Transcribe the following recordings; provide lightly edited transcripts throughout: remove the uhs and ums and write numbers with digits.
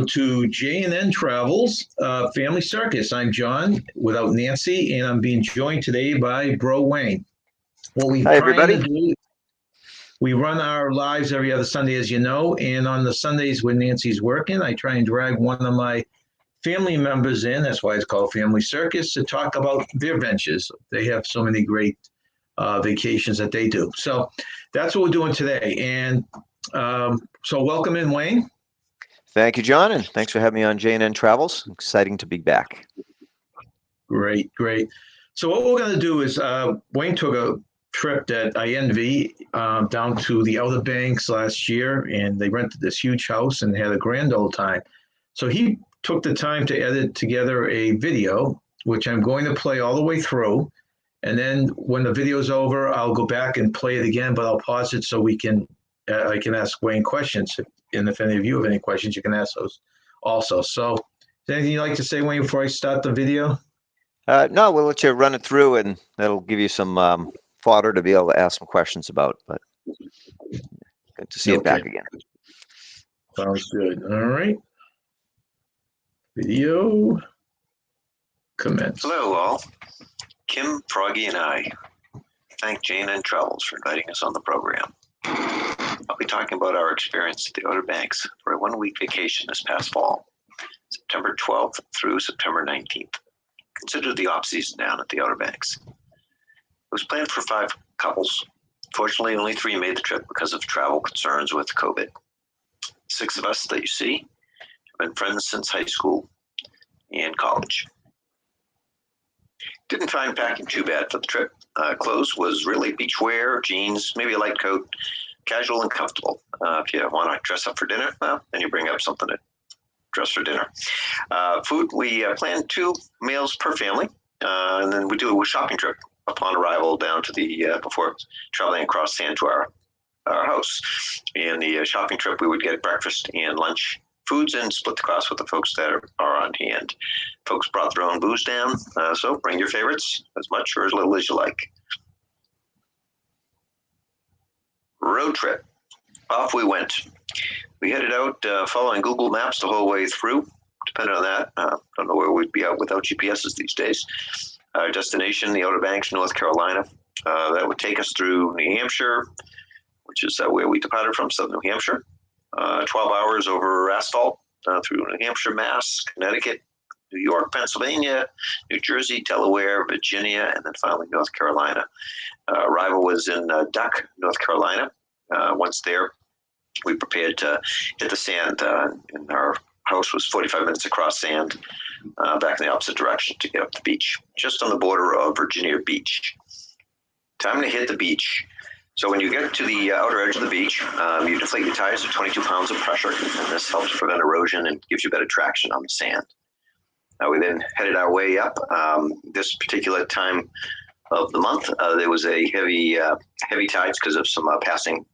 Welcome to J&N Travels Family Circus. I'm John without Nancy, and I'm being joined today by Bro Wayne. Hi, everybody. We run our lives every other Sunday, as you know, and on the Sundays when Nancy's working, I try and drag one of my family members in, that's why it's called Family Circus, to talk about their ventures. They have so many great vacations that they do. So that's what we're doing today. And so welcome in, Wayne. Thank you, John, and thanks for having me on J&N Travels. Exciting to be back. Great. So what we're going to do is Wayne took a trip that I envy down to the Outer Banks last year, and they rented this huge house and had a grand old time. So he took the time to edit together a video, which I'm going to play all the way through. And then when the video's over, I'll go back and play it again, but I'll pause it so I can ask Wayne questions. And if any of you have any questions, you can ask those also. So is there anything you'd like to say, Wayne, before I start the video? No, we'll let you run it through, and that'll give you some fodder to be able to ask some questions about. But good to see it back again. Sounds good. All right. Video commence. Hello, all. Kim, Froggy, and I thank J&N Travels for inviting us on the program. I'll be talking about our experience at the Outer Banks for a one-week vacation this past fall, September 12th through September 19th. Consider the off-season down at the Outer Banks. It was planned for 5 couples. Fortunately, only 3 made the trip because of travel concerns with COVID. 6 of us that you see have been friends since high school and college. Didn't find packing too bad for the trip. Clothes was really beach wear, jeans, maybe a light coat, casual and comfortable. If you want to dress up for dinner, well, then you bring up something to dress for dinner. Food, we planned 2 meals per family, and then we do a shopping trip upon arrival down to the, before traveling across sand to our house. In the shopping trip, we would get breakfast and lunch foods and split the cost with the folks that are on hand. Folks brought their own booze down, so bring your favorites, as much or as little as you like. Road trip. Off we went. We headed out following Google Maps the whole way through. Depending on that, don't know where we'd be out without GPSs these days. Our destination, the Outer Banks, North Carolina. That would take us through New Hampshire, which is where we departed from, Southern New Hampshire. 12 hours over asphalt through New Hampshire, Mass, Connecticut, New York, Pennsylvania, New Jersey, Delaware, Virginia, and then finally North Carolina. Arrival was in Duck, North Carolina. Once there, we prepared to hit the sand, and our house was 45 minutes across sand, back in the opposite direction to get up the beach, just on the border of Virginia Beach. Time to hit the beach. So when you get to the outer edge of the beach, you deflate your tires with 22 pounds of pressure, and this helps prevent erosion and gives you better traction on the sand. We then headed our way up. This particular time of the month, there was a heavy tides because of some passing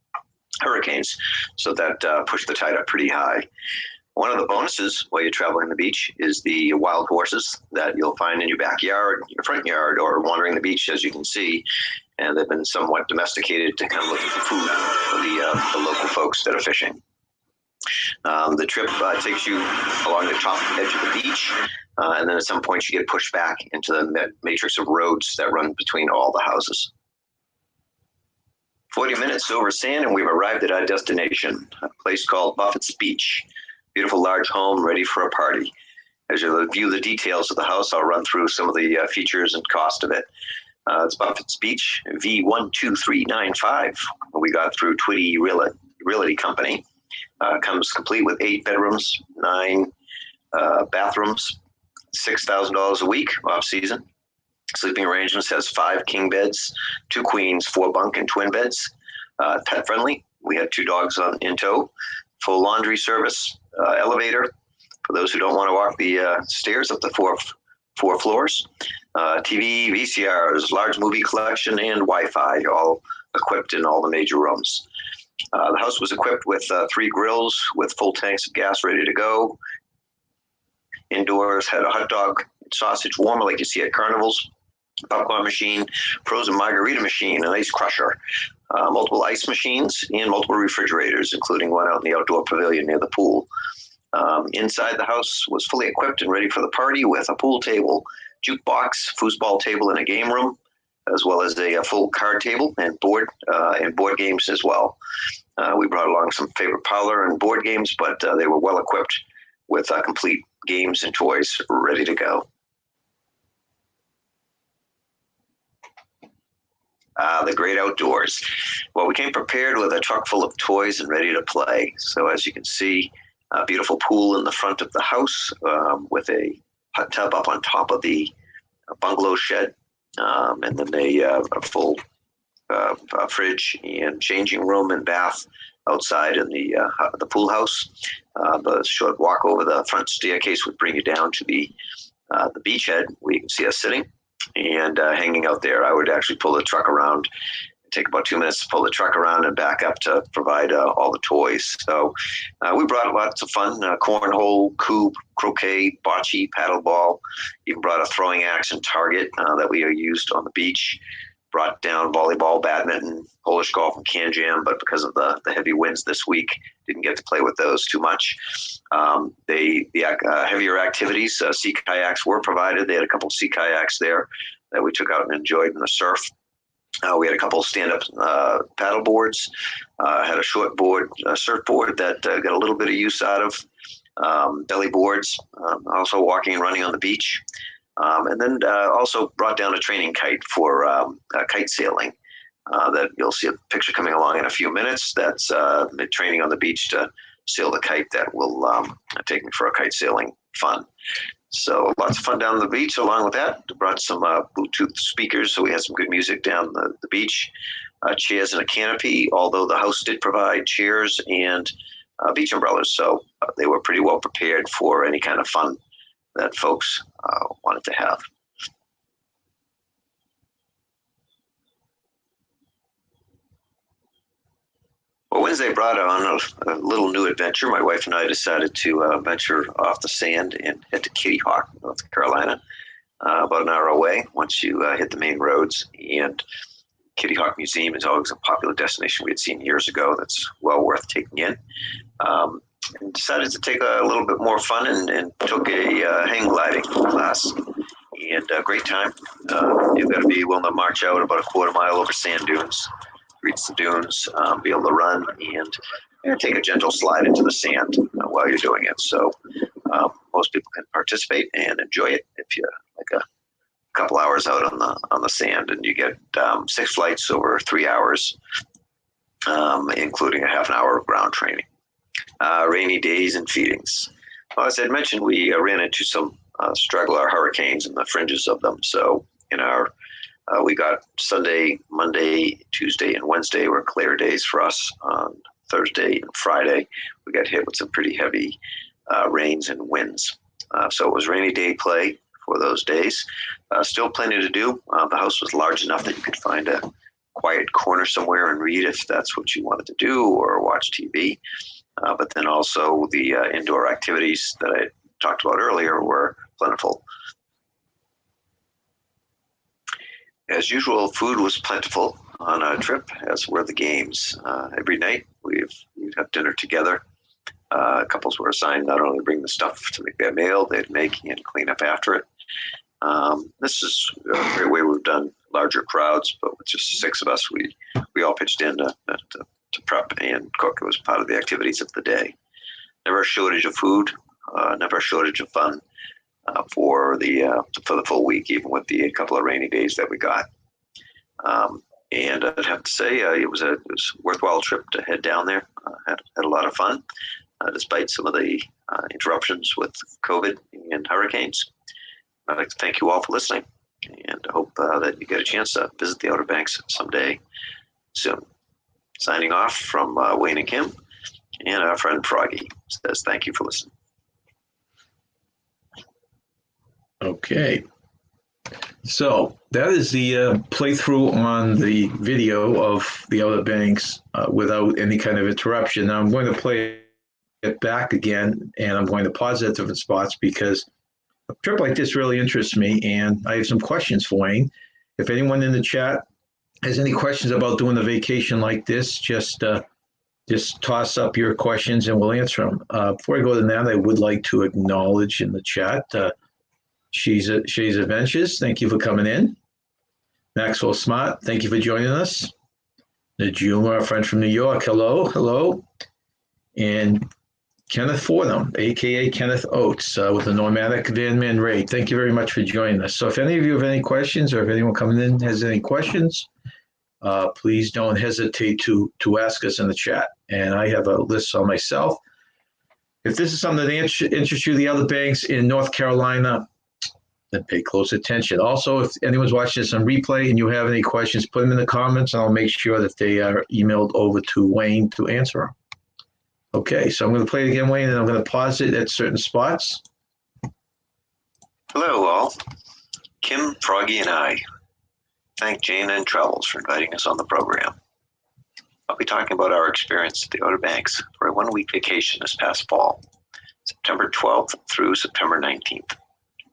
hurricanes, so that pushed the tide up pretty high. One of the bonuses while you're traveling the beach is the wild horses that you'll find in your backyard, your front yard, or wandering the beach, as you can see. And they've been somewhat domesticated to kind of looking for food for the local folks that are fishing. The trip takes you along the top edge of the beach, and then at some point you get pushed back into the matrix of roads that run between all the houses. 40 minutes over sand, and we've arrived at our destination, a place called Buffett's Beach. Beautiful large home ready for a party. As you view the details of the house, I'll run through some of the features and cost of it. It's Buffett's Beach, V12395. We got through Twitty Realty Company. Comes complete with 8 bedrooms, 9 bathrooms, $6,000 a week off season. Sleeping arrangements has 5 king beds, 2 queens, 4 bunk and twin beds. Pet friendly. We had 2 dogs in tow. Full laundry service, elevator for those who don't want to walk the stairs up the 4 floors. TV, VCRs, large movie collection, and Wi-Fi, all equipped in all the major rooms. The house was equipped with 3 grills with full tanks of gas ready to go. Indoors had a hot dog sausage warmer like you see at carnivals, popcorn machine, frozen margarita machine, an ice crusher, multiple ice machines, and multiple refrigerators, including one out in the outdoor pavilion near the pool. Inside the house was fully equipped and ready for the party with a pool table, jukebox, foosball table, and a game room, as well as a full card table and board games as well. We brought along some favorite parlor and board games, but they were well equipped with complete games and toys ready to go. The great outdoors. Well, we came prepared with a truck full of toys and ready to play. So as you can see, a beautiful pool in the front of the house with a hot tub up on top of the bungalow shed, and then a full fridge and changing room and bath outside in the pool house. The short walk over the front staircase would bring you down to the beach head where you can see us sitting and hanging out there. I would actually pull the truck around. Take about 2 minutes to pull the truck around and back up to provide all the toys. So we brought lots of fun, cornhole, cube, croquet, bocce, paddleball, even brought a throwing axe and target that we used on the beach, brought down volleyball, badminton, Polish golf, and can jam, but because of the heavy winds this week, didn't get to play with those too much. The heavier activities, sea kayaks were provided. They had a couple of sea kayaks there that we took out and enjoyed in the surf. We had a couple of stand-up paddle boards, had a short board, surfboard that got a little bit of use out of, belly boards, also walking and running on the beach. And then also brought down a training kite for kite sailing that you'll see a picture coming along in a few minutes. That's training on the beach to sail the kite that will take me for a kite sailing fun. So lots of fun down the beach. Along with that, brought some Bluetooth speakers, so we had some good music down the beach. Chairs and a canopy, although the house did provide chairs and beach umbrellas, so they were pretty well prepared for any kind of fun that folks wanted to have. Well, Wednesday brought on a little new adventure. My wife and I decided to venture off the sand and head to Kitty Hawk, North Carolina, about an hour away once you hit the main roads. And Kitty Hawk Museum is always a popular destination we had seen years ago that's well worth taking in. And decided to take a little bit more fun and took a hang gliding class. And a great time. You've got to be willing to march out about a quarter mile over sand dunes, reach the dunes, be able to run, and take a gentle slide into the sand while you're doing it. So most people can participate and enjoy it if you like a couple hours out on the sand, and you get 6 flights over 3 hours, including a half an hour of ground training. Rainy days and feedings. Well, as I had mentioned, we ran into some straggler hurricanes in the fringes of them. So in our we got Sunday, Monday, Tuesday, and Wednesday were clear days for us. On Thursday and Friday, we got hit with some pretty heavy rains and winds. So it was rainy day play for those days. Still plenty to do. The house was large enough that you could find a quiet corner somewhere and read if that's what you wanted to do, or watch TV. But then also the indoor activities that I talked about earlier were plentiful. As usual, food was plentiful on our trip, as were the games. Every night we'd have dinner together. Couples were assigned not only to bring the stuff to make their meal, they'd make and clean up after it. This is a great way we've done larger crowds, but with just 6 of us, we all pitched in to prep and cook. It was part of the activities of the day. Never a shortage of food, never a shortage of fun for the full week, even with the couple of rainy days that we got. And I'd have to say it was a worthwhile trip to head down there. Had a lot of fun, despite some of the interruptions with COVID and hurricanes. I'd like to thank you all for listening, and I hope that you get a chance to visit the Outer Banks someday soon. Signing off from Wayne and Kim, and our friend Froggy says thank you for listening. Okay. So that is the playthrough on the video of the Outer Banks without any kind of interruption. Now I'm going to play it back again, and I'm going to pause at different spots because a trip like this really interests me, and I have some questions for Wayne. If anyone in the chat has any questions about doing a vacation like this, just just toss up your questions and we'll answer them. Before I go to that, I would like to acknowledge in the chat Shay's Adventures. Thank you for coming in. Maxwell Smart, thank you for joining us. Najuma, our friend from New York, hello, hello. And Kenneth Fordham, aka Kenneth Oates, with the Nomadic Van Man Raid. Thank you very much for joining us. So if any of you have any questions, or if anyone coming in has any questions, please don't hesitate to ask us in the chat. And I have a list on myself. If this is something that interests you, the other banks in North Carolina, then pay close attention. Also, if anyone's watching this on replay and you have any questions, put them in the comments, and I'll make sure that they are emailed over to Wayne to answer them. Okay, so I'm going to play it again, Wayne, and I'm going to pause it at certain spots. Hello, all. Kim, Froggy, and I thank J&N Travels for inviting us on the program. I'll be talking about our experience at the Outer Banks for a one-week vacation this past fall, September 12th through September 19th.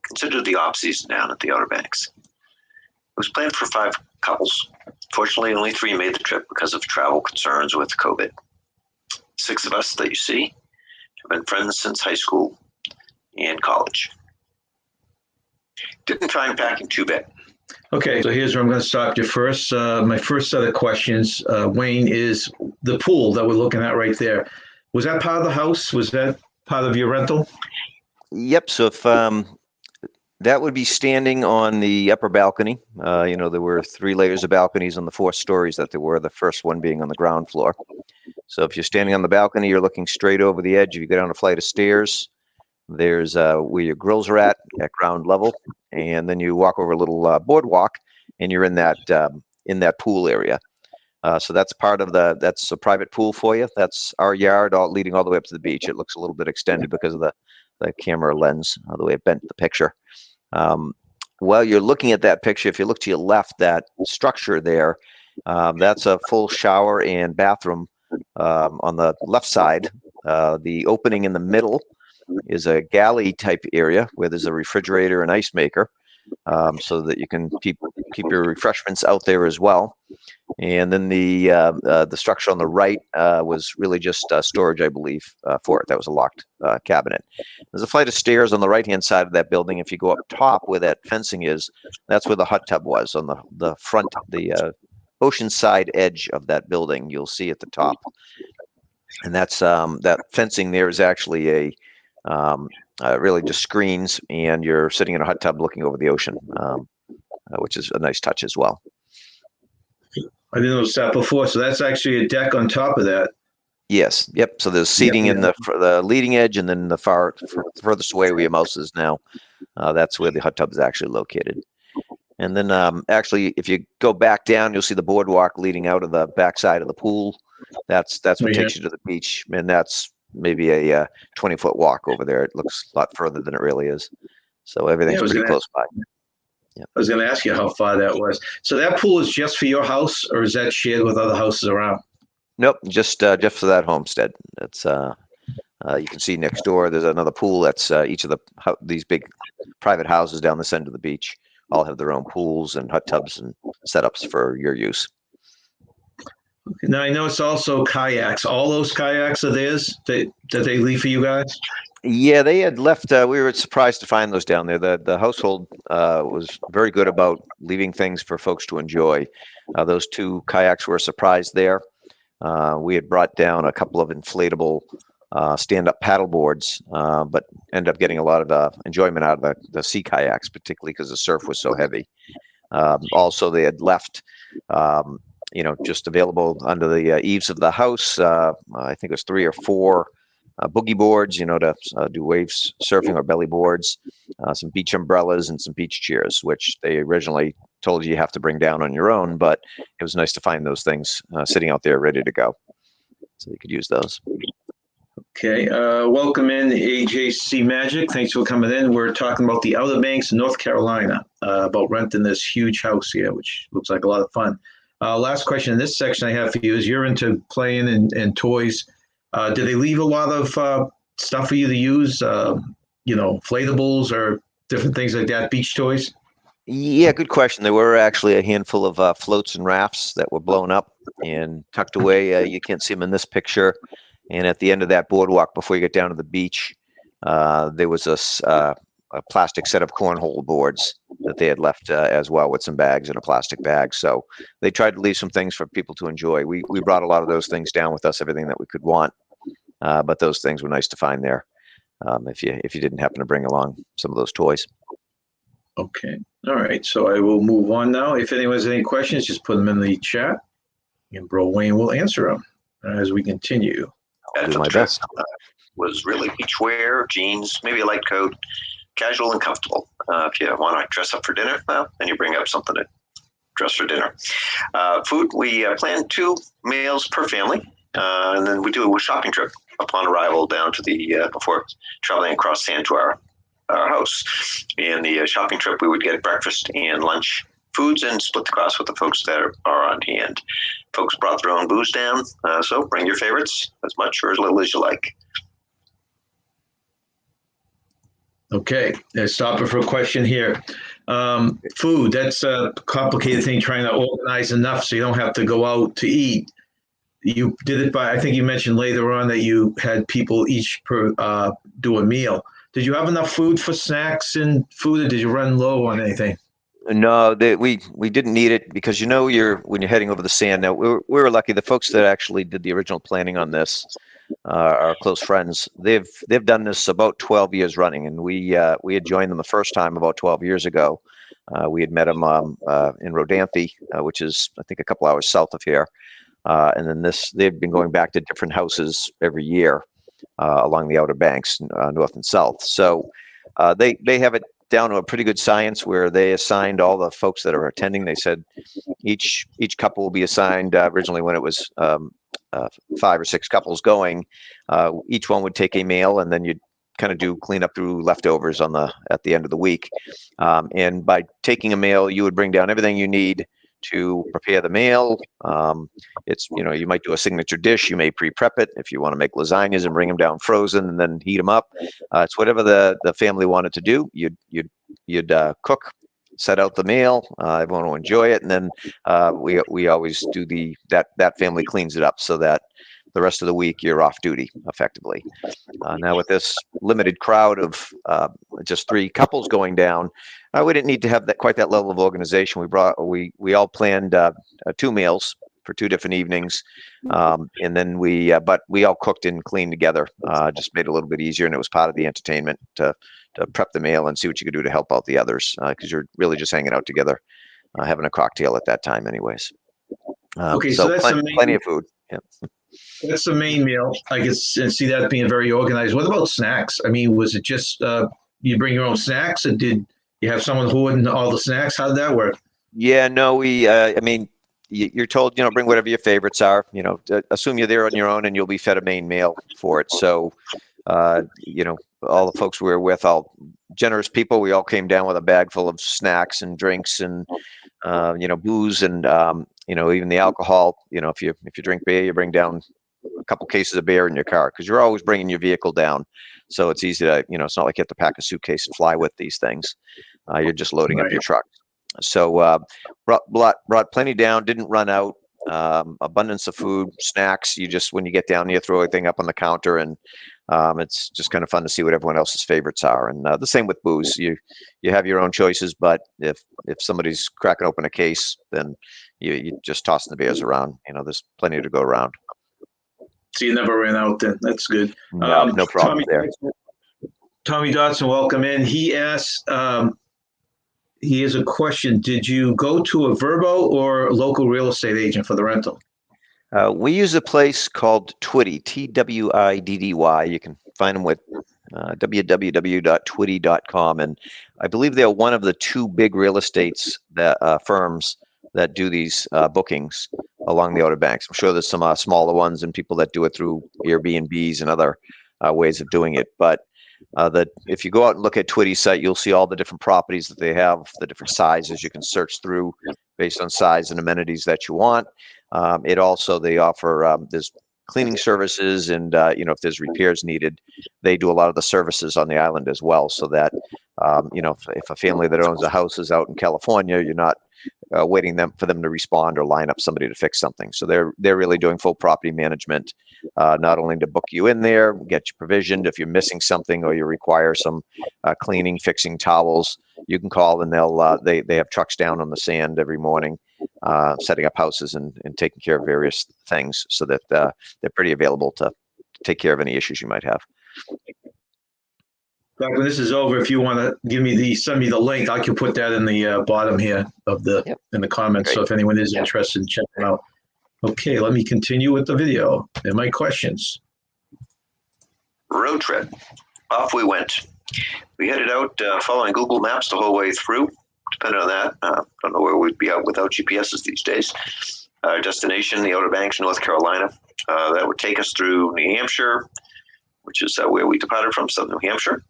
Consider the off-season down at the Outer Banks. It was planned for 5 couples. Fortunately, only 3 made the trip because of travel concerns with COVID. 6 of us that you see have been friends since high school and college. Didn't find packing too bad. Okay, so here's where I'm going to stop you first. My first set of questions, Wayne, is the pool that we're looking at right there. Was that part of the house? Was that part of your rental? Yep. So if that would be standing on the upper balcony. There were 3 layers of balconies on the 4 stories that there were, the first one being on the ground floor. So if you're standing on the balcony, you're looking straight over the edge. If you go down a flight of stairs, there's where your grills are at ground level. And then you walk over a little boardwalk and you're in that pool area. So that's that's a private pool for you. That's our yard leading all the way up to the beach. It looks a little bit extended because of the camera lens, the way it bent the picture. While you're looking at that picture, if you look to your left, that structure there, that's a full shower and bathroom on the left side. The opening in the middle is a galley type area where there's a refrigerator and ice maker, so that you can keep your refreshments out there as well. And then the structure on the right was really just storage, I believe, for it. That was a locked cabinet. There's a flight of stairs on the right-hand side of that building. If you go up top where that fencing is, that's where the hot tub was on the front, the ocean side edge of that building. You'll see at the top, and that's that fencing there is actually really just screens, and you're sitting in a hot tub looking over the ocean, which is a nice touch as well. I didn't notice that before. So that's actually a deck on top of that. Yes. Yep. So there's seating in the leading edge, and then the furthest away where your mouse is now, that's where the hot tub is actually located. And then actually, if you go back down, you'll see the boardwalk leading out of the backside of the pool. That's what takes you to the beach, and that's maybe a 20-foot walk over there. It looks a lot further than it really is. So everything's pretty close by. Yeah. I was going to ask you how far that was. So that pool is just for your house, or is that shared with other houses around? Nope, just for that homestead. That's you can see next door. There's another pool. That's each of these big private houses down this end of the beach all have their own pools and hot tubs and setups for your use. Now I know it's also kayaks. All those kayaks are theirs that they leave for you guys? Yeah, they had left. We were surprised to find those down there. The household was very good about leaving things for folks to enjoy. Those 2 kayaks were a surprise there. We had brought down a couple of inflatable stand-up paddle boards, but ended up getting a lot of enjoyment out of the sea kayaks, particularly because the surf was so heavy. Also, they had left just available under the eaves of the house. I think it was 3 or 4 boogie boards, to do waves surfing, or belly boards, some beach umbrellas, and some beach chairs, which they originally told you have to bring down on your own, but it was nice to find those things sitting out there ready to go. So you could use those. Okay, welcome in AJC Magic. Thanks for coming in. We're talking about the Outer Banks, North Carolina, about renting this huge house here, which looks like a lot of fun. Last question in this section I have for you is, you're into playing and toys. Do they leave a lot of stuff for you to use, inflatables or different things like that, beach toys? Yeah, good question. There were actually a handful of floats and rafts that were blown up and tucked away. You can't see them in this picture. And at the end of that boardwalk, before you get down to the beach, there was a plastic set of cornhole boards that they had left as well, with some bags in a plastic bag. So they tried to leave some things for people to enjoy. We brought a lot of those things down with us, everything that we could want. But those things were nice to find there, if you didn't happen to bring along some of those toys. Okay. All right. So I will move on now. If anyone has any questions, just put them in the chat, and Bro Wayne will answer them as we continue. I'll do my best. Was really beach wear, jeans, maybe a light coat, casual and comfortable. If you want to dress up for dinner, well, then you bring up something to dress for dinner. Food, we plan 2 meals per family, and then we do a shopping trip upon arrival down to the before traveling across sand to our house. In the shopping trip, we would get breakfast and lunch foods and split the cost with the folks that are on hand. Folks brought their own booze down, so bring your favorites, as much or as little as you like. Okay, let's stop it for a question here. Food, that's a complicated thing, trying to organize enough so you don't have to go out to eat. You did it by, I think you mentioned later on that you had people each do a meal. Did you have enough food for snacks and food, or did you run low on anything? No, we didn't need it because when you're heading over the sand. Now we were lucky. The folks that actually did the original planning on this, our close friends, they've done this about 12 years running, and we had joined them the first time about 12 years ago. We had met them in Rodanthe, which is I think a couple hours south of here, and then they've been going back to different houses every year along the Outer Banks, north and south. So they have it down to a pretty good science where they assigned all the folks that are attending. They said each couple will be assigned. Originally, when it was 5 or 6 couples going, each one would take a meal, and then you'd kind of do clean up through leftovers at the end of the week. And by taking a meal, you would bring down everything you need to prepare the meal. It's, you might do a signature dish. You may pre-prep it if you want to make lasagnas and bring them down frozen and then heat them up. It's whatever the family wanted to do. You'd cook, set out the meal. Everyone will enjoy it, and then we always do that family cleans it up so that the rest of the week you're off duty effectively. Now with this limited crowd of just 3 couples going down, we didn't need to have quite that level of organization. We all planned 2 meals for 2 different evenings, and then but we all cooked and cleaned together. Just made it a little bit easier, and it was part of the entertainment to prep the meal and see what you could do to help out the others, because you're really just hanging out together, having a cocktail at that time, anyways. Okay, so that's plenty of food. Yeah. That's the main meal. I can see that being very organized. What about snacks? I mean, was it just you bring your own snacks, or did you have someone hoarding all the snacks? How did that work? Yeah, no, you're told, bring whatever your favorites are. Assume you're there on your own, and you'll be fed a main meal for it. So, all the folks we were with, all generous people, we all came down with a bag full of snacks and drinks and booze and even the alcohol. If you drink beer, you bring down a couple cases of beer in your car, because you're always bringing your vehicle down. So it's easy to, it's not like you have to pack a suitcase and fly with these things. You're just loading up your truck. So brought plenty down, didn't run out. Abundance of food, snacks. When you get down, you throw everything up on the counter, and it's just kind of fun to see what everyone else's favorites are. And the same with booze. You have your own choices, but if somebody's cracking open a case, then you just tossing the beers around. There's plenty to go around. So you never ran out then. That's good. No problem there. Tommy Dodson, welcome in. He asks, he has a question. Did you go to a Verbo or local real estate agent for the rental? We use a place called Twiddy, Twiddy. You can find them with www.twiddy.com. And I believe they're one of the 2 big real estate firms that do these bookings along the Outer Banks. I'm sure there's some smaller ones and people that do it through Airbnbs and other ways of doing it. But if you go out and look at Twiddy's site, you'll see all the different properties that they have, the different sizes. You can search through based on size and amenities that you want. They offer there's cleaning services, and if there's repairs needed, they do a lot of the services on the island as well, so that If a family that owns a house is out in California, you're not waiting for them to respond or line up somebody to fix something. So they're really doing full property management, not only to book you in there, get you provisioned. If you're missing something or you require some cleaning, fixing towels, you can call and they have trucks down on the sand every morning, setting up houses and taking care of various things, so that they're pretty available to take care of any issues you might have. Doug, when this is over, if you want to send me the link, I can put that in the bottom here in the comments. Great. So if anyone is interested in checking out. Okay, let me continue with the video and my questions. Road trip. Off we went. We headed out following Google Maps the whole way through. Depending on that, don't know where we'd be out without GPSs these days. Our destination, the Outer Banks, North Carolina. That would take us through New Hampshire, which is where we departed from, southern New Hampshire.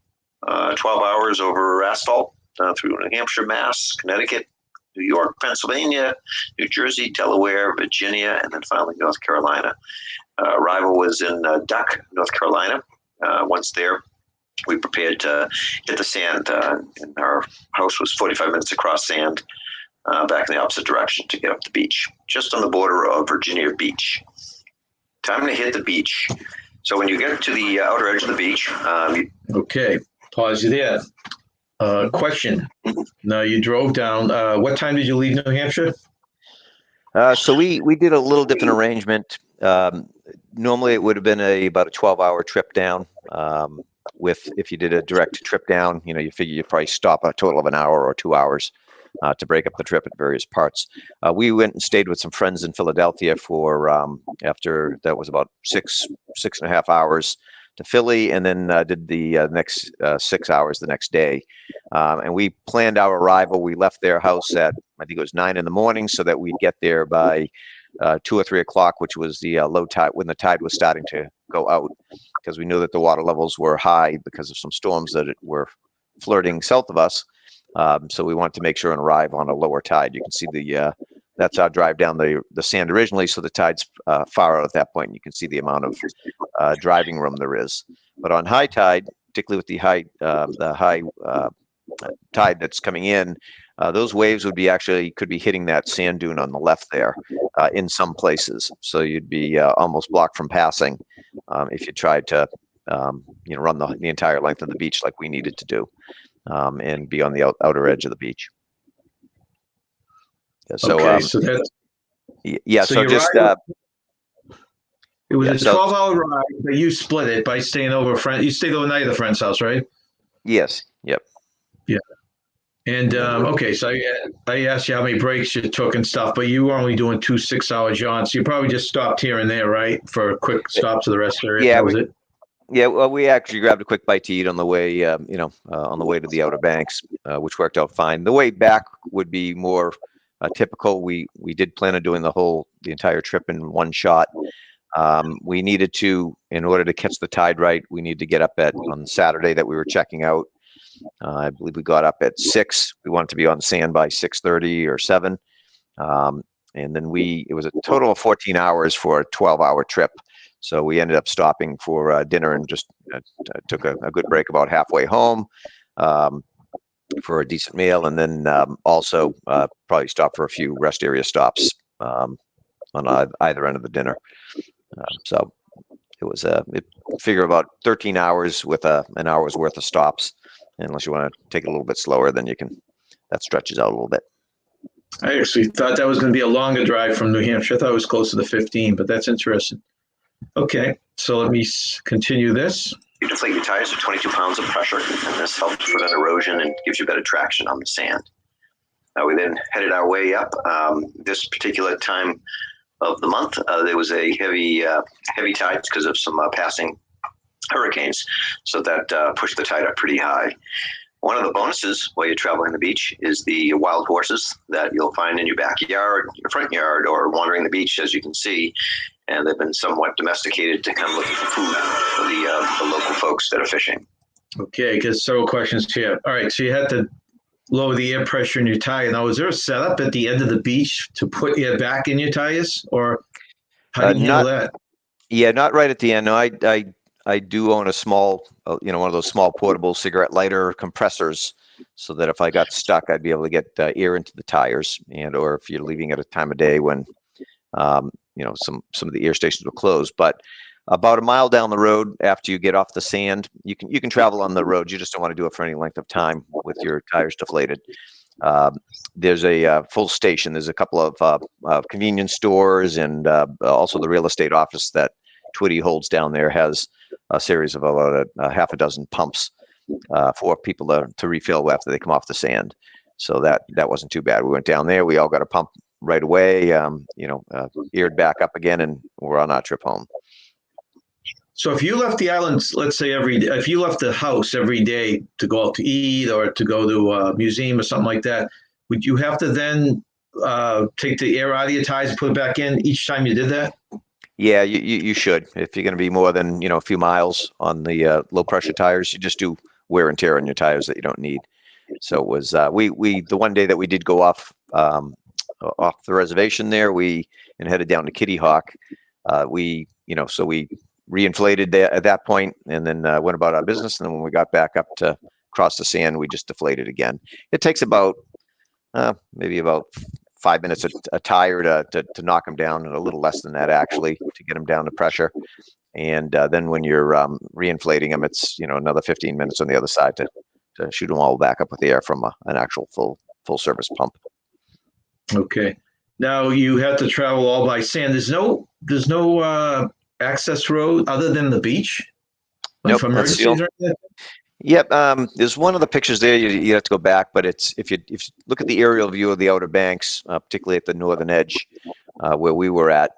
12 hours over asphalt through New Hampshire, Mass, Connecticut, New York, Pennsylvania, New Jersey, Delaware, Virginia, and then finally North Carolina. Arrival was in Duck, North Carolina. Once there, we prepared to hit the sand, and our house was 45 minutes across sand, back in the opposite direction to get up the beach, just on the border of Virginia Beach. Time to hit the beach. So when you get to the outer edge of the beach, okay, pause you there. Question. Now you drove down. What time did you leave New Hampshire? So we did a little different arrangement. Normally it would have been about a 12-hour trip down. If you did a direct trip down, you figure you'd probably stop a total of an hour or 2 hours to break up the trip at various parts. We went and stayed with some friends in Philadelphia for after that was about 6.5 hours to Philly, and then did the next 6 hours the next day. And we planned our arrival. We left their house at, I think it was 9 in the morning, so that we'd get there by 2 or 3 o'clock, which was the low tide, when the tide was starting to go out, because we knew that the water levels were high because of some storms that were flirting south of us. So we wanted to make sure and arrive on a lower tide. You can see that's our drive down the sand originally, so the tide's far out at that point, and you can see the amount of driving room there is. But on high tide, particularly with the high tide that's coming in, those waves could be hitting that sand dune on the left there in some places. So you'd be almost blocked from passing if you tried to run the entire length of the beach like we needed to do, and be on the outer edge of the beach. So, okay, so that's it was a 12-hour ride, but you split it by staying over a friend. You stayed overnight at a friend's house, right? Yes. Yep. Yeah. And okay, so I asked you how many breaks you took and stuff, but you were only doing 2 6-hour jaunts. You probably just stopped here and there, right, for a quick stop to the rest area. Yeah, that was it. Yeah, well, we actually grabbed a quick bite to eat on the way, on the way to the Outer Banks, which worked out fine. The way back would be more typical. We did plan on doing the entire trip in one shot. We needed to, in order to catch the tide right, we needed to get up on Saturday that we were checking out. I believe we got up at 6. We wanted to be on sand by 6:30 or 7. And then it was a total of 14 hours for a 12-hour trip. So we ended up stopping for dinner and just took a good break about halfway home for a decent meal. And then also probably stopped for a few rest area stops on either end of the dinner. So it was figure about 13 hours with an hour's worth of stops. Unless you want to take it a little bit slower, then that stretches out a little bit. I actually thought that was going to be a longer drive from New Hampshire. I thought it was closer to 15, but that's interesting. Okay, so let me continue this. You deflate your tires with 22 pounds of pressure, and this helps prevent erosion and gives you better traction on the sand. We then headed our way up. This particular time of the month, there was a heavy tide because of some passing hurricanes, so that pushed the tide up pretty high. One of the bonuses while you're traveling the beach is the wild horses that you'll find in your backyard, your front yard, or wandering the beach, as you can see. And they've been somewhat domesticated to come looking for food for the local folks that are fishing. Okay, because several questions here. All right, so you had to lower the air pressure in your tire. Now, is there a setup at the end of the beach to put air back in your tires, or how do you handle that? Yeah, not right at the end. No, I do own a small, one of those small portable cigarette lighter compressors, so that if I got stuck, I'd be able to get air into the tires, or if you're leaving at a time of day when, some of the air stations were closed. But about a mile down the road, after you get off the sand, you can travel on the road. You just don't want to do it for any length of time with your tires deflated. There's a full station. There's a couple of convenience stores, and also the real estate office that Twitty holds down there has a series of about a half a dozen pumps for people to refill after they come off the sand. So that wasn't too bad. We went down there. We all got a pump right away. Eared back up again, and we're on our trip home. So if you left the islands, let's say if you left the house every day to go out to eat or to go to a museum or something like that, would you have to then take the air out of your tires and put it back in each time you did that? Yeah, you should. If you're going to be more than a few miles on the low pressure tires, you just do wear and tear on your tires that you don't need. So it was we the one day that we did go off the reservation there, and headed down to Kitty Hawk. We reinflated at that point, and then went about our business. And then when we got back up to cross the sand, we just deflated again. It takes about maybe about 5 minutes a tire to knock them down, and a little less than that actually to get them down to pressure. And then when you're reinflating them, it's another 15 minutes on the other side to shoot them all back up with air from an actual full service pump. Okay. Now you have to travel all by sand. There's no access road other than the beach? Like Nope, for emergencies or anything? Yep. There's one of the pictures there. You have to go back, but it's if you look at the aerial view of the Outer Banks, particularly at the northern edge where we were at,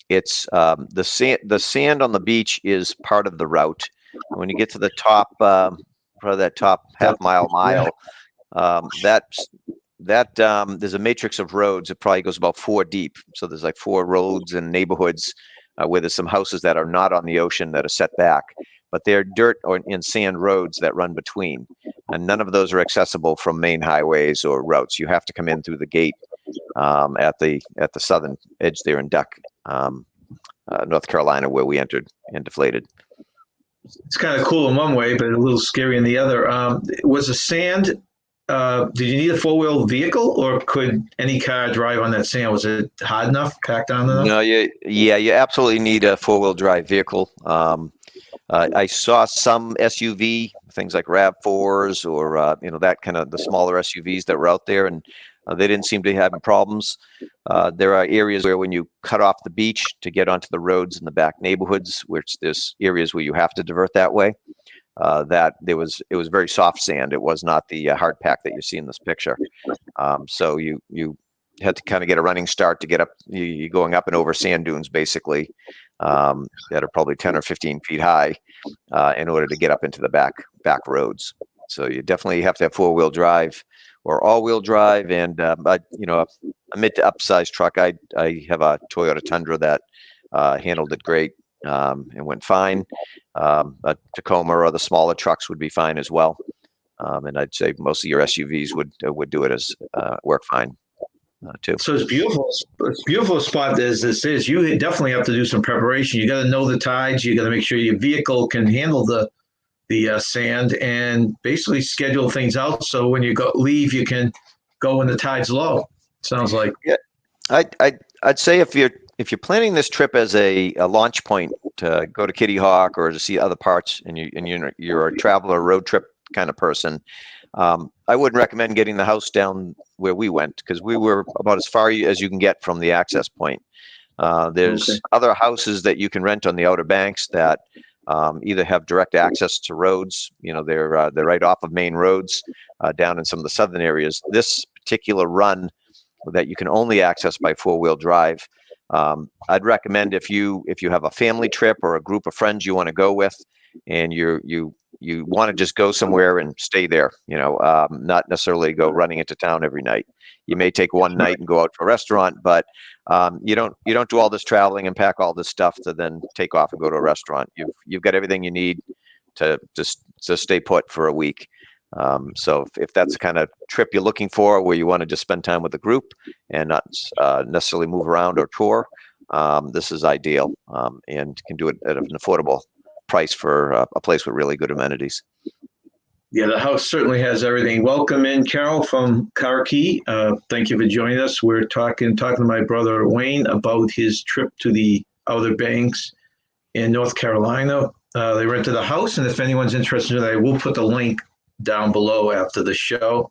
it's the sand on the beach is part of the route. And when you get to the top, probably that top half mile, there's a matrix of roads. It probably goes about 4 deep. So there's like 4 roads and neighborhoods where there's some houses that are not on the ocean that are set back, but they're dirt or in sand roads that run between, and none of those are accessible from main highways or routes. You have to come in through the gate at the southern edge there in Duck, North Carolina, where we entered and deflated. It's kind of cool in one way, but a little scary in the other. Was the sand, did you need a 4-wheel vehicle, or could any car drive on that sand? Was it hard enough, packed on enough? No, you absolutely need a 4-wheel drive vehicle. I saw some SUV, things like RAV4s or, that kind of the smaller SUVs that were out there, and they didn't seem to be having problems. There are areas where when you cut off the beach to get onto the roads in the back neighborhoods, which there's areas where you have to divert that way, that it was very soft sand. It was not the hard pack that you see in this picture. So you had to kind of get a running start to get up. You're going up and over sand dunes, basically, that are probably 10 or 15 feet high, in order to get up into the back roads. So you definitely have to have 4-wheel drive or all-wheel drive. And a mid to upsize truck. I have a Toyota Tundra that handled it great and went fine. A Tacoma or the smaller trucks would be fine as well. And I'd say most of your SUVs would do it as work fine. Too. So it's beautiful. It's a beautiful spot as this is. You definitely have to do some preparation. You got to know the tides. You got to make sure your vehicle can handle the sand, and basically schedule things out so when you leave, you can go when the tide's low. Sounds like. Yeah, I'd say if you're planning this trip as a launch point to go to Kitty Hawk or to see other parts, and you're a traveler road trip kind of person, I wouldn't recommend getting the house down where we went, because we were about as far as you can get from the access point. There's other houses that you can rent on the Outer Banks that either have direct access to roads. They're right off of main roads down in some of the southern areas. This particular run that you can only access by 4-wheel drive, I'd recommend if you have a family trip or a group of friends you want to go with, and you want to just go somewhere and stay there, not necessarily go running into town every night. You may take one night and go out for a restaurant, but you don't do all this traveling and pack all this stuff to then take off and go to a restaurant. You've got everything you need to stay put for a week. So if that's the kind of trip you're looking for, where you want to just spend time with the group and not necessarily move around or tour, this is ideal, and can do it at an affordable price for a place with really good amenities. Yeah, the house certainly has everything. Welcome in, Carol from Carkey. Thank you for joining us. We're talking to my brother Wayne about his trip to the Outer Banks in North Carolina. They rented a house, and if anyone's interested in that, we'll put the link down below after the show.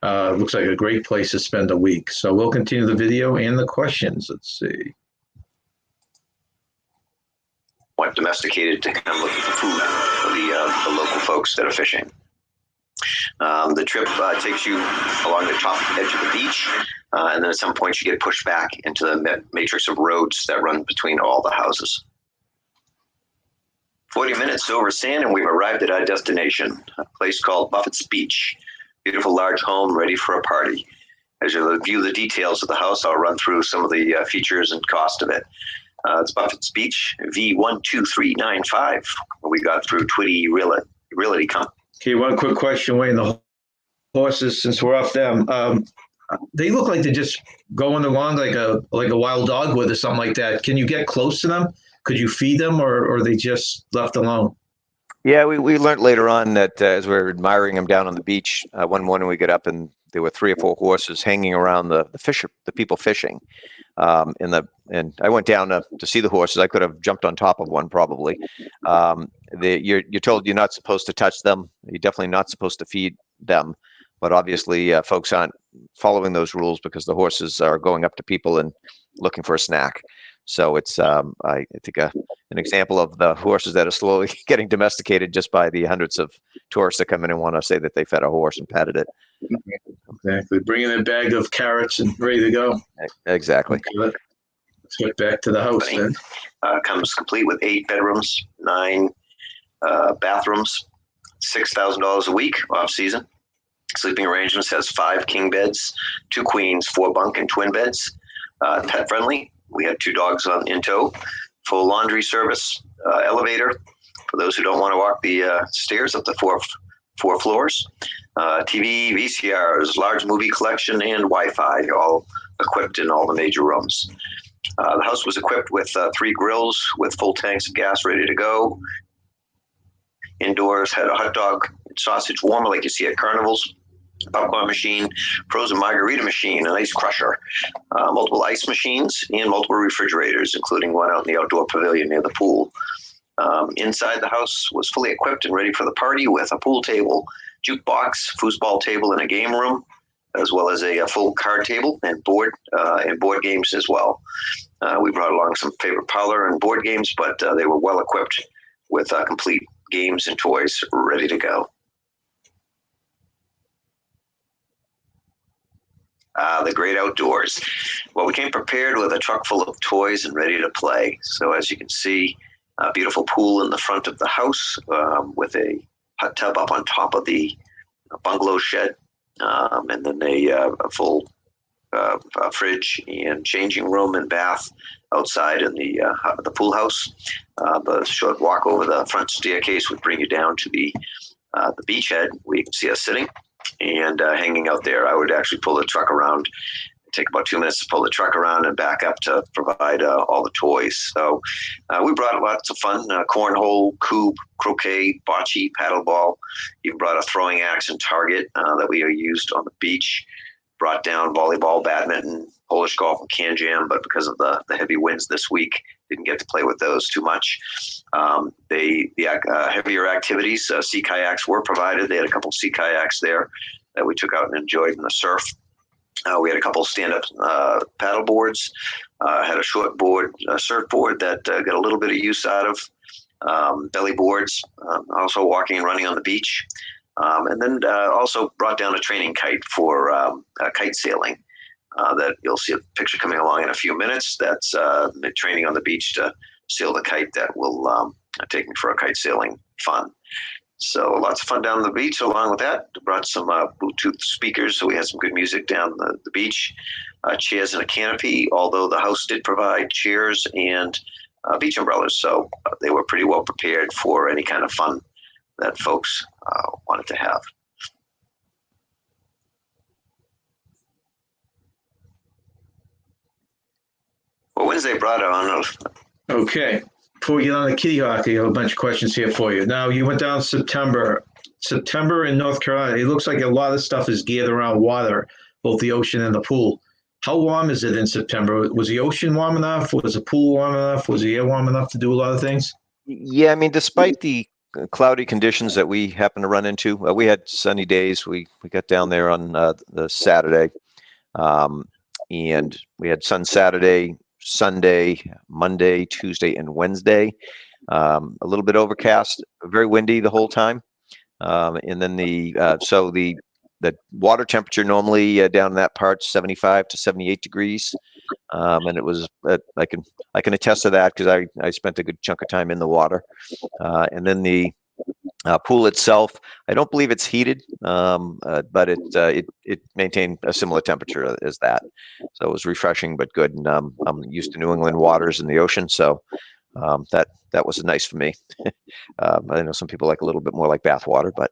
It looks like a great place to spend a week. So we'll continue the video and the questions. Let's see. Went domesticated to come looking for food for the local folks that are fishing. The trip takes you along the top edge of the beach, and then at some point you get pushed back into the matrix of roads that run between all the houses. 40 minutes over sand, and we've arrived at our destination, a place called Buffett's Beach. Beautiful large home ready for a party. As you view the details of the house, I'll run through some of the features and cost of it. It's Buffett's Beach, V12395. We got through Twitty Realty Company. Okay, one quick question, Wayne. The horses, since we're off them, they look like they're just going along like a wild dog would or something like that. Can you get close to them? Could you feed them, or are they just left alone? Yeah, we learned later on that as we were admiring them down on the beach, one morning we got up and there were 3 or 4 horses hanging around the people fishing. And I went down to see the horses. I could have jumped on top of one probably. You're told you're not supposed to touch them. You're definitely not supposed to feed them. But obviously, folks aren't following those rules because the horses are going up to people and looking for a snack. So it's, I think, an example of the horses that are slowly getting domesticated just by the hundreds of tourists that come in and want to say that they fed a horse and patted it. Exactly. Bring in a bag of carrots and ready to go. Exactly. Okay, let's get back to the house then. Comes complete with 8 bedrooms, 9 bathrooms, $6,000 a week off season. Sleeping arrangements has 5 king beds, 2 queens, 4 bunk and twin beds. Pet friendly. We had 2 dogs in tow. Full laundry service, elevator for those who don't want to walk the stairs up the 4 floors. TV, VCRs, large movie collection, and Wi-Fi, all equipped in all the major rooms. The house was equipped with 3 grills with full tanks of gas ready to go. Indoors had a hot dog and sausage warmer like you see at carnivals, popcorn machine, frozen margarita machine, an ice crusher, multiple ice machines, and multiple refrigerators, including one out in the outdoor pavilion near the pool. Inside the house was fully equipped and ready for the party with a pool table, jukebox, foosball table, and a game room, as well as a full card table and board games as well. We brought along some favorite parlor and board games, but they were well equipped with complete games and toys ready to go. The great outdoors. Well, we came prepared with a truck full of toys and ready to play. So as you can see, a beautiful pool in the front of the house with a hot tub up on top of the bungalow shed, and then a full fridge and changing room and bath outside in the pool house. The short walk over the front staircase would bring you down to the beach head where you can see us sitting and hanging out there. I would actually pull the truck around. It'd take about 2 minutes to pull the truck around and back up to provide all the toys. So we brought lots of fun, cornhole, cube, croquet, bocce, paddleball. Even brought a throwing axe and target that we used on the beach. Brought down volleyball, badminton, Polish golf, and can jam, but because of the heavy winds this week, didn't get to play with those too much. The heavier activities, sea kayaks were provided. They had a couple sea kayaks there that we took out and enjoyed in the surf. We had a couple stand-up paddle boards, had a short board, a surfboard that got a little bit of use out of, belly boards, also walking and running on the beach. And then also brought down a training kite for kite sailing that you'll see a picture coming along in a few minutes. That's training on the beach to sail the kite that will take me for a kite sailing fun. So lots of fun down the beach. Along with that, brought some Bluetooth speakers, so we had some good music down the beach. Chairs and a canopy, although the house did provide chairs and beach umbrellas, so they were pretty well prepared for any kind of fun that folks wanted to have. Well, Wednesday brought on. Okay. before we get on the Kitty Hawk, I have a bunch of questions here for you. Now, you went down September. September in North Carolina, it looks like a lot of stuff is geared around water, both the ocean and the pool. How warm is it in September? Was the ocean warm enough? Was the pool warm enough? Was the air warm enough to do a lot of things? Yeah, I mean, despite the cloudy conditions that we happened to run into, we had sunny days. We got down there on the Saturday, and we had sun Saturday, Sunday, Monday, Tuesday, and Wednesday. A little bit overcast, very windy the whole time. And then the water temperature normally down in that part 75 to 78 degrees, and it was I can attest to that because I spent a good chunk of time in the water. And then the pool itself, I don't believe it's heated, but it maintained a similar temperature as that, so it was refreshing but good. And I'm used to New England waters in the ocean, so that was nice for me. I know some people like a little bit more like bath water, but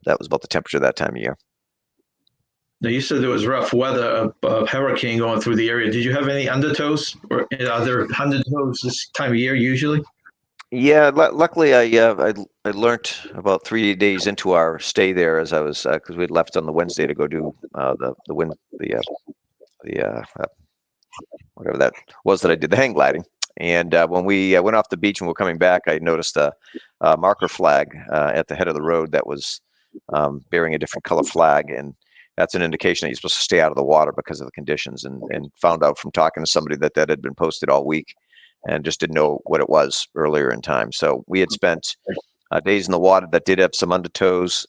that was about the temperature that time of year. Now, you said there was rough weather, a hurricane going through the area. Did you have any undertows, or are there undertows this time of year usually? Yeah, luckily I learned about 3 days into our stay there, as I was because we'd left on the Wednesday to go do whatever that was that I did, the hang gliding. And when we went off the beach and we're coming back, I noticed a marker flag at the head of the road that was bearing a different color flag, and that's an indication that you're supposed to stay out of the water because of the conditions. And found out from talking to somebody that had been posted all week, and just didn't know what it was earlier in time. So we had spent days in the water that did have some undertows,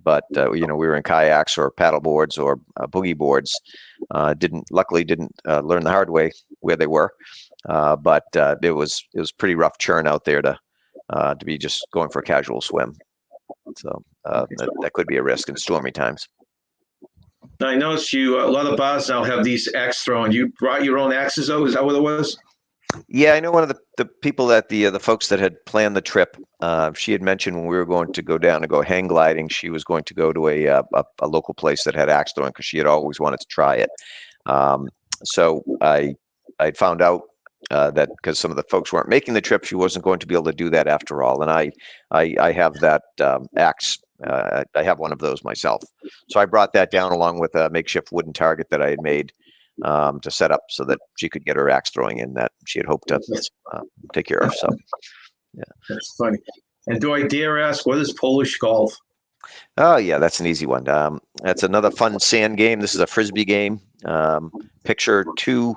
but we were in kayaks or paddle boards or boogie boards. Luckily didn't learn the hard way where they were, but it was pretty rough churn out there to be just going for a casual swim. So that could be a risk in stormy times. I noticed a lot of bars now have these axe throwing. You brought your own axes, though? Is that what it was? Yeah, I know one of the people that the folks that had planned the trip, she had mentioned when we were going to go down and go hang gliding, she was going to go to a local place that had axe throwing because she had always wanted to try it. So I found out that because some of the folks weren't making the trip, she wasn't going to be able to do that after all. And I have that axe. I have one of those myself. So I brought that down along with a makeshift wooden target that I had made to set up so that she could get her axe throwing in that she had hoped to take care of. So, yeah. That's funny. And do I dare ask, what is Polish golf? Oh, yeah, that's an easy one. That's another fun sand game. This is a Frisbee game. Picture 2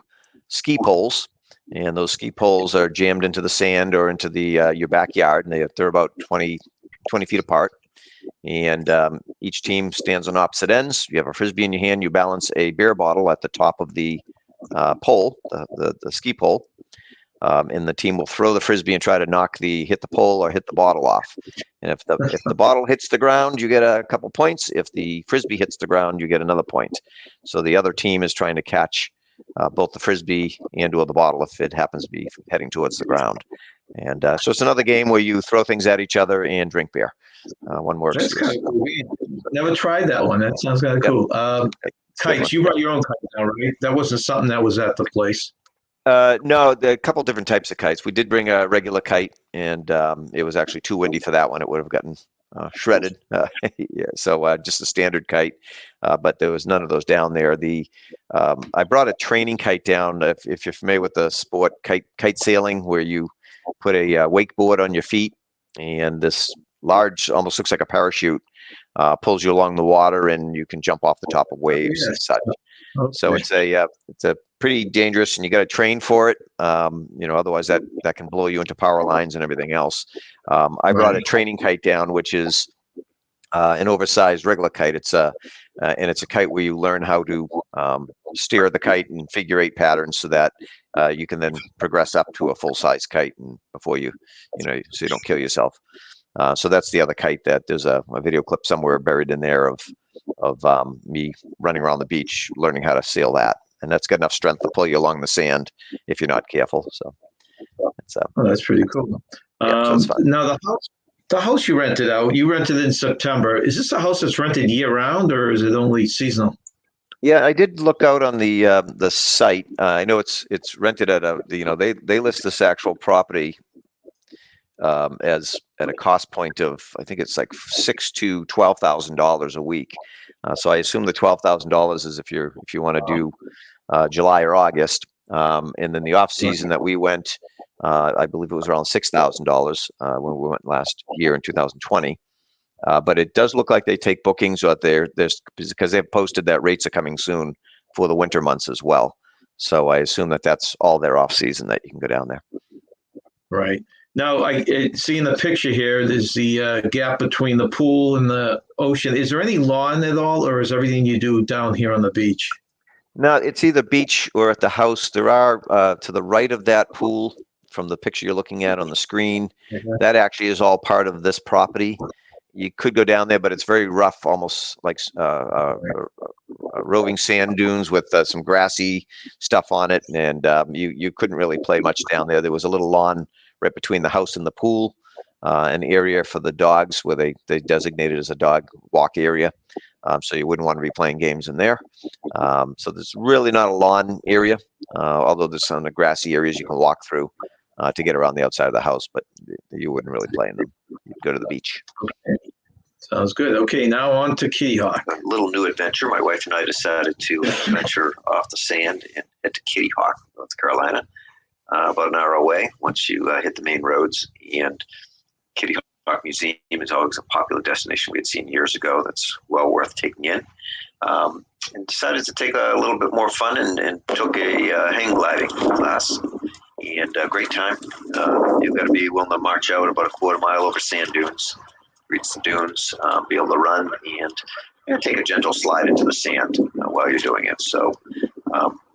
ski poles, and those ski poles are jammed into the sand or into the your backyard, and they're about 20 feet apart. And each team stands on opposite ends. You have a Frisbee in your hand. You balance a beer bottle at the top of the pole, the ski pole. And the team will throw the Frisbee and try to hit the pole or hit the bottle off. And if the bottle hits the ground, you get a couple points. If the Frisbee hits the ground, you get another point. So the other team is trying to catch both the Frisbee and or the bottle if it happens to be heading towards the ground. And so it's another game where you throw things at each other and drink beer. One more. That's kind of cool. Never tried that one. That sounds kind of cool. Kites, you brought your own kite now, right? That wasn't something that was at the place. No, there are a couple different types of kites. We did bring a regular kite, and it was actually too windy for that one. It would have gotten shredded. Yeah, so just a standard kite, but there was none of those down there. I brought a training kite down. If you're familiar with the sport kite sailing, where you put a wakeboard on your feet, and this large, almost looks like a parachute, pulls you along the water, and you can jump off the top of waves and such. Okay. So it's a pretty dangerous, and you got to train for it. Otherwise that can blow you into power lines and everything else. I brought a training kite down, which is an oversized regular kite. It's a kite where you learn how to steer the kite in figure 8 patterns so that you can then progress up to a full size kite, and before so you don't kill yourself. So that's the other kite that there's a video clip somewhere buried in there of me running around the beach, learning how to sail that. And that's got enough strength to pull you along the sand if you're not careful. So that's pretty cool. Yeah, so it's fun. Now the house you rented out, you rented in September. Is this a house that's rented year round, or is it only seasonal? Yeah, I did look out on the site. I know it's rented at they list this actual property as at a cost point of, I think it's like $6,000 to $12,000 a week. So I assume the $12,000 is if you want to do July or August, and then the off season that we went, I believe it was around $6,000 when we went last year in 2020. But it does look like they take bookings out there. There's because they've posted that rates are coming soon for the winter months as well. So I assume that that's all their off season that you can go down there. Right. Now, I see in the picture here, there's the gap between the pool and the ocean. Is there any lawn at all, or is everything you do down here on the beach? No, it's either beach or at the house. There are to the right of that pool from the picture you're looking at on the screen. Mhm. That actually is all part of this property. You could go down there, but it's very rough, almost like roving sand dunes with some grassy stuff on it, and you couldn't really play much down there. There was a little lawn right between the house and the pool, an area for the dogs where they designated as a dog walk area, so you wouldn't want to be playing games in there. So there's really not a lawn area, although there's some grassy areas you can walk through to get around the outside of the house, but you wouldn't really play in them. You'd go to the beach. Okay. Sounds good. Okay, now on to Kitty Hawk. A little new adventure. My wife and I decided to venture off the sand and head to Kitty Hawk, North Carolina, about an hour away once you hit the main roads. And Kitty Hawk Museum is always a popular destination we had seen years ago that's well worth taking in. And decided to take a little bit more fun and took a hang gliding class. And a great time. You've got to be willing to march out about a quarter mile over sand dunes, reach the dunes, be able to run, and take a gentle slide into the sand while you're doing it. So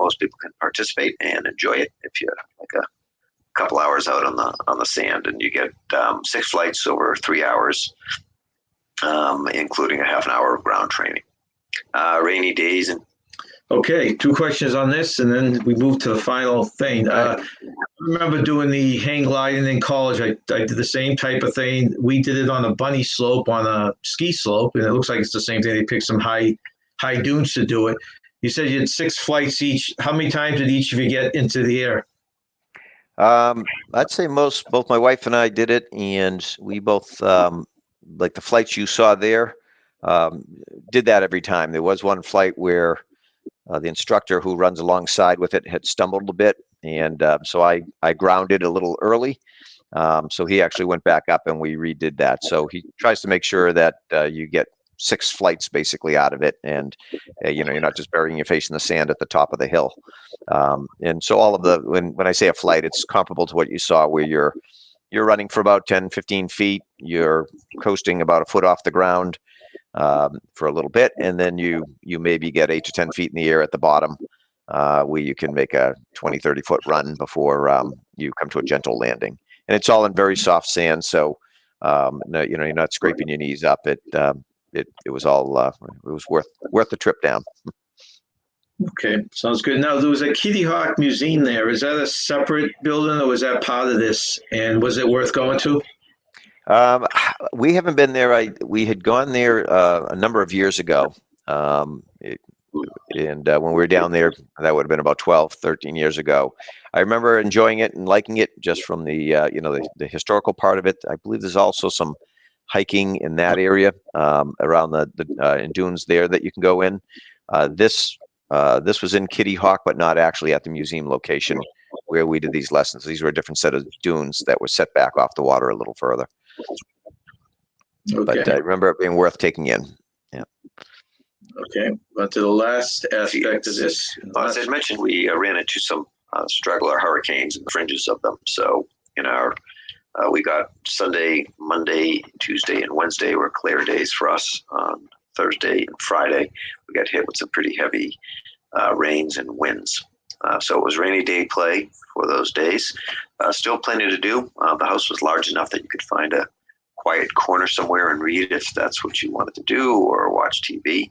most people can participate and enjoy it if you're like a couple hours out on the sand, and you get 6 flights over 3 hours, including a half an hour of ground training. Rainy days and Okay, 2 questions on this, and then we move to the final thing. I remember doing the hang gliding in college. I did the same type of thing. We did it on a bunny slope on a ski slope, and it looks like it's the same thing. They picked some high dunes to do it. You said you had 6 flights each. How many times did each of you get into the air? I'd say both my wife and I did it, and we both like the flights you saw there. Did that every time. There was one flight where the instructor who runs alongside with it had stumbled a bit, and so I grounded a little early. So he actually went back up, and we redid that. So he tries to make sure that you get 6 flights basically out of it, and you're not just burying your face in the sand at the top of the hill. And so all of when I say a flight, it's comparable to what you saw, where you're running for about 10, 15 feet, you're coasting about a foot off the ground for a little bit, and then you maybe get 8 to 10 feet in the air at the bottom, where you can make a 20, 30 foot run before you come to a gentle landing. And it's all in very soft sand, so no, you're not scraping your knees up. It was all it was worth the trip down. Okay, sounds good. Now, there was a Kitty Hawk Museum there. Is that a separate building, or was that part of this? And was it worth going to? We haven't been there. We had gone there a number of years ago. And when we were down there, that would have been about 12, 13 years ago. I remember enjoying it and liking it just from the the historical part of it. I believe there's also some hiking in that area around the in dunes there that you can go in. This was in Kitty Hawk, but not actually at the museum location where we did these lessons. These were a different set of dunes that were set back off the water a little further. Okay. But I remember it being worth taking in. Yeah. Okay, but to the last aspect of this. As I mentioned, we ran into some straggler hurricanes and the fringes of them. So we got Sunday, Monday, Tuesday, and Wednesday were clear days for us. On Thursday and Friday, we got hit with some pretty heavy rains and winds. So it was rainy day play for those days. Still plenty to do. The house was large enough that you could find a quiet corner somewhere and read if that's what you wanted to do, or watch TV.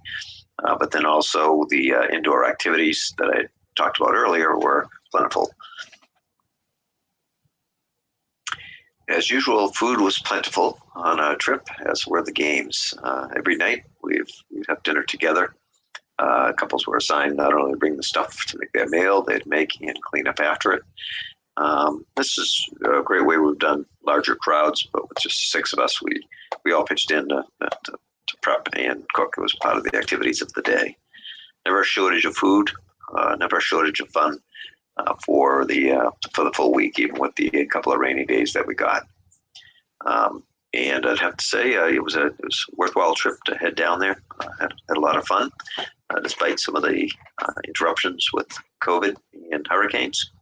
But then also the indoor activities that I talked about earlier were plentiful. As usual, food was plentiful on a trip, as were the games. Every night we'd have dinner together. Couples were assigned not only to bring the stuff to make their meal, they'd make and clean up after it. This is a great way we've done larger crowds, but with just 6 of us, we all pitched in to prep and cook. It was part of the activities of the day. Never a shortage of food, never a shortage of fun for the full week, even with the couple of rainy days that we got. And I'd have to say it was a worthwhile trip to head down there. Had a lot of fun, despite some of the interruptions with COVID and hurricanes.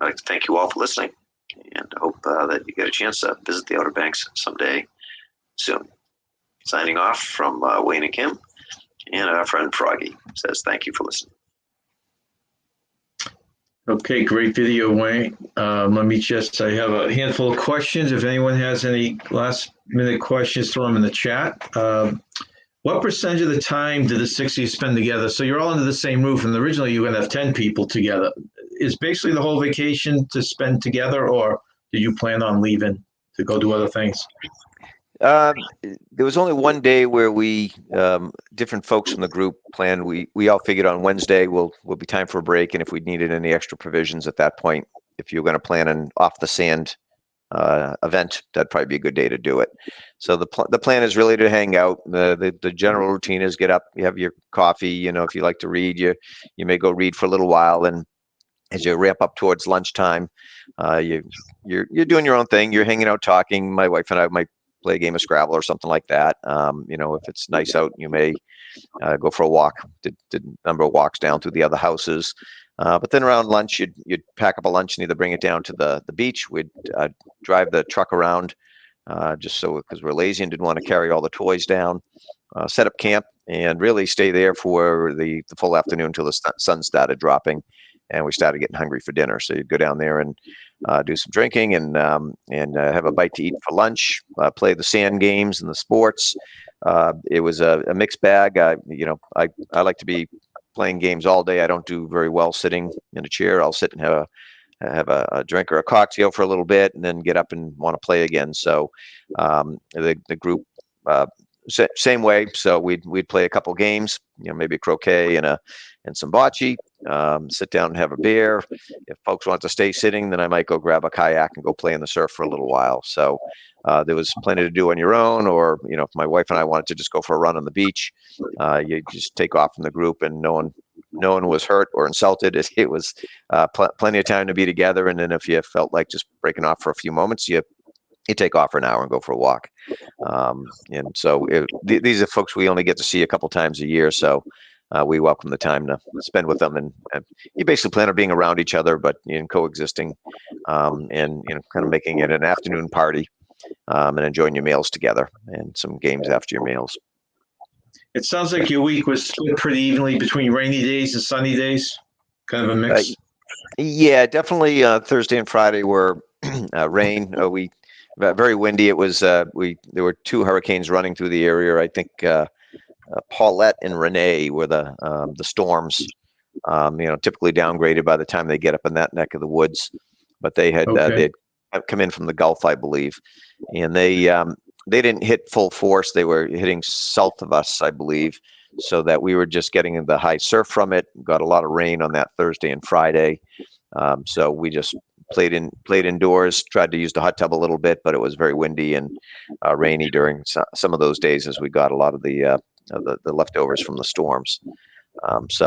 I'd like to thank you all for listening, and I hope that you get a chance to visit the Outer Banks someday soon. Signing off from Wayne and Kim, and our friend Froggy says thank you for listening. Okay, great video, Wayne. I have a handful of questions. If anyone has any last minute questions, throw them in the chat. What percentage of the time did the 6 of you spend together? So you're all under the same roof, and originally you were going to have 10 people together. Is basically the whole vacation to spend together, or did you plan on leaving to go do other things? There was only one day where we, different folks from the group planned. We all figured on Wednesday will be time for a break, and if we needed any extra provisions at that point, if you're going to plan an off the sand event, that'd probably be a good day to do it. So the plan is really to hang out. The general routine is get up, you have your coffee. You know, if you like to read, you may go read for a little while, and as you ramp up towards lunchtime, you're doing your own thing. You're hanging out, talking. My wife and I might play a game of Scrabble or something like that. You know, if it's nice out, you may go for a walk. Did a number of walks down through the other houses. But then around lunch, you'd pack up a lunch and either bring it down to the beach. We'd drive the truck around just so, because we're lazy and didn't want to carry all the toys down. Set up camp and really stay there for the full afternoon until the sun started dropping, and we started getting hungry for dinner. So you'd go down there and do some drinking and have a bite to eat for lunch. Play the sand games and the sports. It was a mixed bag. You know, I like to be playing games all day. I don't do very well sitting in a chair. I'll sit and have a drink or a cocktail for a little bit, and then get up and want to play again. So the group. Same way. So we'd play a couple games, you know, maybe croquet and some bocce. Sit down and have a beer. If folks want to stay sitting, then I might go grab a kayak and go play in the surf for a little while. So there was plenty to do on your own, or you know, if my wife and I wanted to just go for a run on the beach, you just take off from the group, and no one was hurt or insulted. It was plenty of time to be together. And then if you felt like just breaking off for a few moments, you take off for an hour and go for a walk. And so these are folks we only get to see a couple times a year. So we welcome the time to spend with them. And you basically plan on being around each other, but coexisting, and kind of making it an afternoon party, and enjoying your meals together and some games after your meals. It sounds like your week was split pretty evenly between rainy days and sunny days, kind of a mix. Yeah, definitely. Thursday and Friday were rain. Very windy. It was there were 2 hurricanes running through the area. I think Paulette and Renee were the storms. Typically downgraded by the time they get up in that neck of the woods, but they had they'd come in from the Gulf, I believe, and they didn't hit full force. They were hitting south of us, I believe, so that we were just getting the high surf from it. Got a lot of rain on that Thursday and Friday, so we just played indoors, tried to use the hot tub a little bit, but it was very windy and rainy during some of those days, as we got a lot of the leftovers from the storms. I was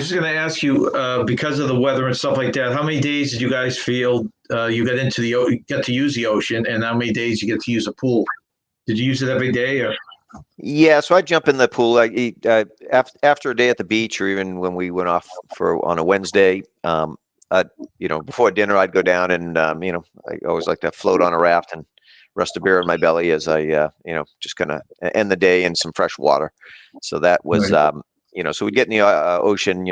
just going to ask you, because of the weather and stuff like that, how many days did you guys feel you get to use the ocean, and how many days you get to use a pool? Did you use it every day, or? Yeah, so I jump in the pool. I eat after a day at the beach, or even when we went off on a Wednesday. Before dinner, I'd go down and I always like to float on a raft and rest a beer in my belly as I just kind of end the day in some fresh water. So that was right. So we'd get in the ocean,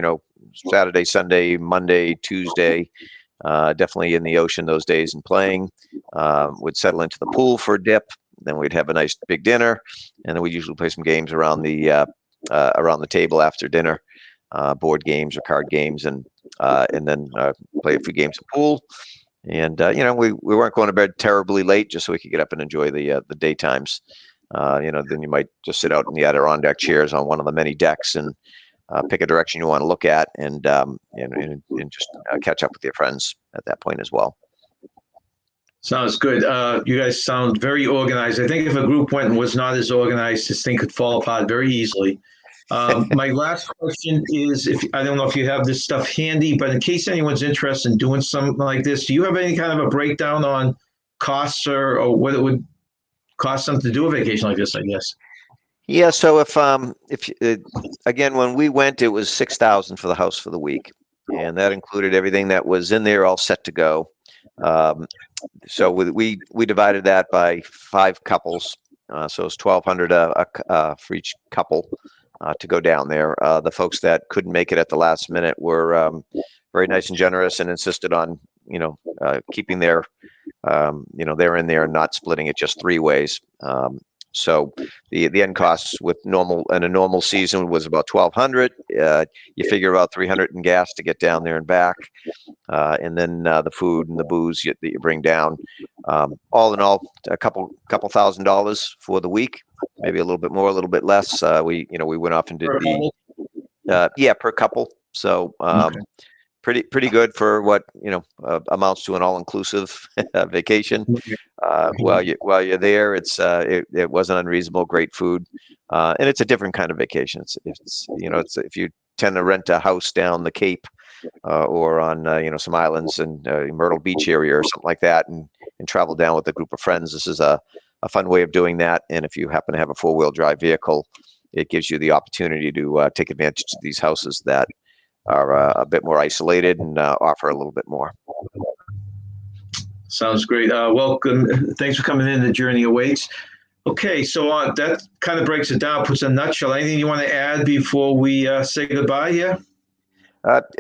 Saturday, Sunday, Monday, Tuesday. Definitely in the ocean those days and playing. Would settle into the pool for a dip. Then we'd have a nice big dinner, and then we'd usually play some games around the table after dinner, board games or card games, and then play a few games of pool. And we weren't going to bed terribly late, just so we could get up and enjoy the daytimes. Then you might just sit out in the Adirondack chairs on one of the many decks and pick a direction you want to look at, and just catch up with your friends at that point as well. Sounds good. You guys sound very organized. I think if a group went and was not as organized, this thing could fall apart very easily. My last question is, I don't know if you have this stuff handy, but in case anyone's interested in doing something like this, do you have any kind of a breakdown on costs or what it would cost them to do a vacation like this, I guess? Yeah. So if again, when we went, it was $6,000 for the house for the week, and that included everything that was in there all set to go. So we divided that by 5 couples, so it's $1,200 for each couple to go down there. The folks that couldn't make it at the last minute were very nice and generous and insisted on keeping their they're in there and not splitting it just 3 ways. So the end costs in a normal season was about $1,200. You figure about $300 in gas to get down there and back, and then the food and the booze that you bring down. All in all, a couple $1,000 for the week, maybe a little bit more, a little bit less. We went off and did per couple. So Okay. pretty good for what amounts to an all-inclusive vacation. While you're there, it wasn't unreasonable. Great food, and it's a different kind of vacation. It's if you tend to rent a house down the Cape or on some islands in Myrtle Beach area or something like that, and travel down with a group of friends, this is a fun way of doing that. And if you happen to have a 4-wheel drive vehicle, it gives you the opportunity to take advantage of these houses that are a bit more isolated and offer a little bit more. Sounds great. Welcome. Thanks for coming in. The journey awaits. Okay, so that kind of breaks it down, puts it in a nutshell. Anything you want to add before we say goodbye here?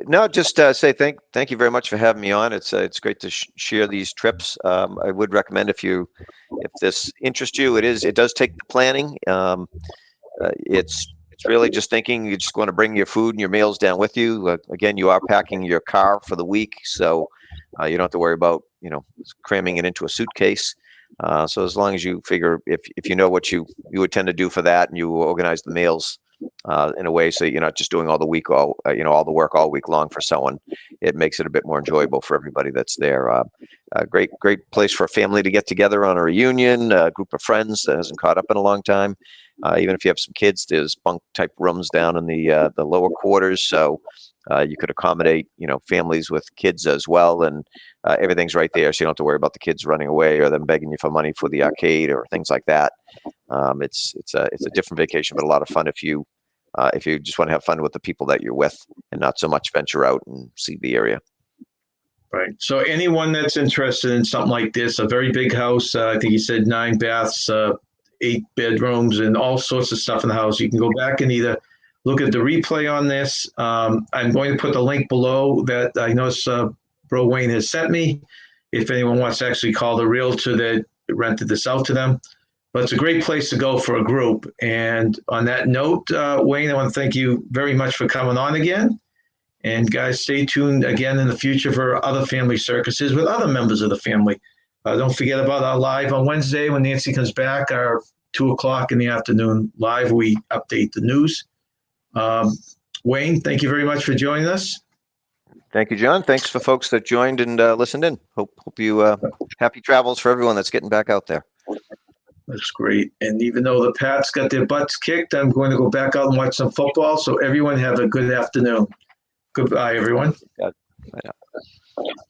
No, just say thank you very much for having me on. It's great to share these trips. I would recommend if this interests you, it does take the planning. It's really just thinking you're just going to bring your food and your meals down with you. Again, you are packing your car for the week, so you don't have to worry about cramming it into a suitcase. So as long as you figure if you know what you would tend to do for that, and you organize the meals in a way so you're not just doing all the work all week long for someone, it makes it a bit more enjoyable for everybody that's there. A great place for a family to get together on a reunion, a group of friends that hasn't caught up in a long time. Even if you have some kids, there's bunk type rooms down in the lower quarters, so you could accommodate families with kids as well, and everything's right there, so you don't have to worry about the kids running away or them begging you for money for the arcade or things like that. It's a different vacation, but a lot of fun if you just want to have fun with the people that you're with and not so much venture out and see the area. Right. So anyone that's interested in something like this, a very big house, I think you said 9 baths, 8 bedrooms, and all sorts of stuff in the house, you can go back and either look at the replay on this. I'm going to put the link below that I noticed Bro Wayne has sent me, if anyone wants to actually call the realtor that rented this out to them. But it's a great place to go for a group. And on that note, Wayne, I want to thank you very much for coming on again. And guys, stay tuned again in the future for other family circuses with other members of the family. Don't forget about our live on Wednesday when Nancy comes back, our 2:00 in the afternoon live. We update the news. Wayne, thank you very much for joining us. Thank you, John. Thanks for folks that joined and listened in. Hope you happy travels for everyone that's getting back out there. That's great. And even though the Pats got their butts kicked, I'm going to go back out and watch some football. So everyone have a good afternoon. Goodbye, everyone. Bye now.